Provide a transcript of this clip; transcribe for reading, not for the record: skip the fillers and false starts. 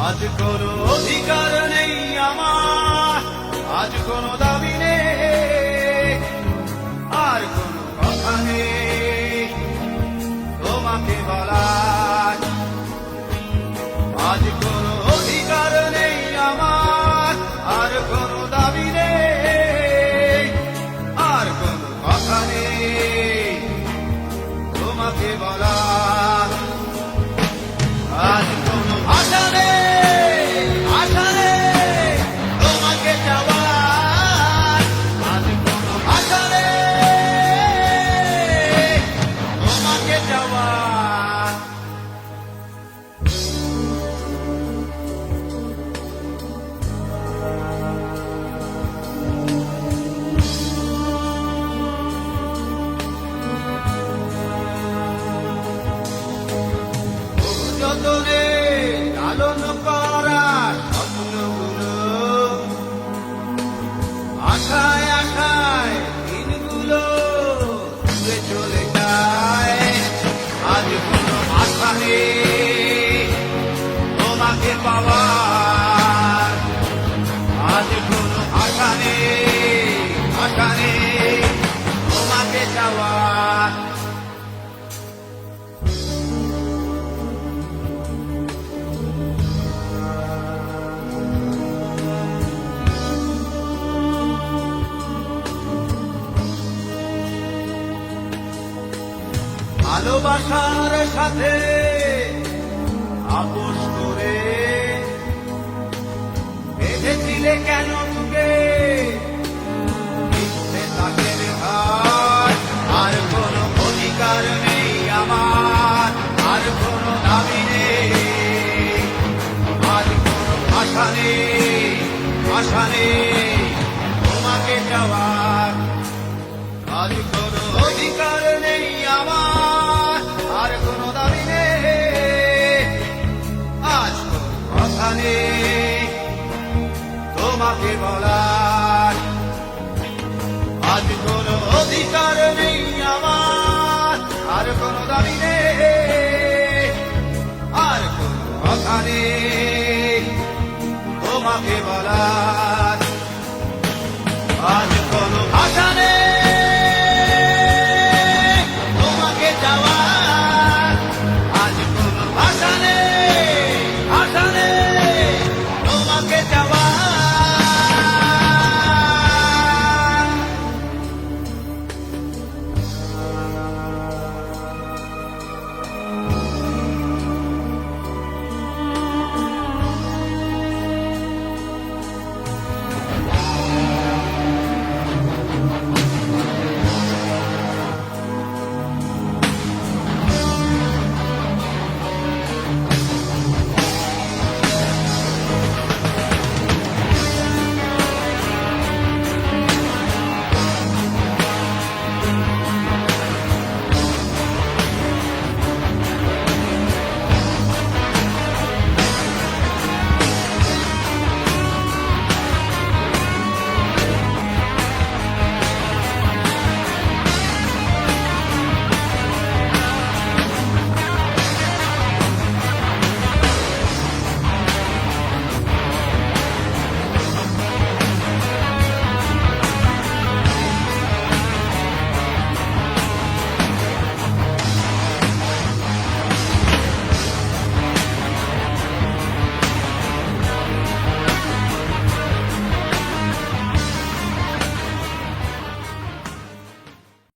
আজ কোনো অধিকার নেই আমার, আজ কোনো দাবি নেই, আর কোনো কথা নেই তোমাকে বলার। আজ কোনো অধিকার নেই আমার, আর কোনো দাবি নেই, আর কোনো কথা নেই তোমাকে বলার। আজ কোনো ভাষা নেই, আশা নেই তোমাকে চাওয়ার। আজ কোনো ভাষা নেই তোমাকে চাওয়ার। যতনে লালন করা স্বপ্নগুলো, আশায় আশায় দিনগুলো ঘুরে চলে যায়। আজ কোনো আশা নেই তোমাকে পাওয়ার, আজ কোনো আশা নেই, আশা নেই তোমাকে চাওয়ার। ভালোবাসার সাথে আপোষ করে বেঁধেছিলে কেন বুকে মিথ্যে তাকের ঘাট। আর কোনো অধিকার নেই আমার, আর কোনো দাবি নেই, আর কোনো আশা নেই, আশা নেই তোমাকে যাওয়ার। আজ কোনো অধিকার নেই আমার, আর কোনো দাবি নেই, আজ কোনো কথা নেই তোমাকে বলার। আজ কোনো অধিকার নেই আমার, আর কোনো দাবি নেই, আর কোনো কথা নেই তোমাকে বলার।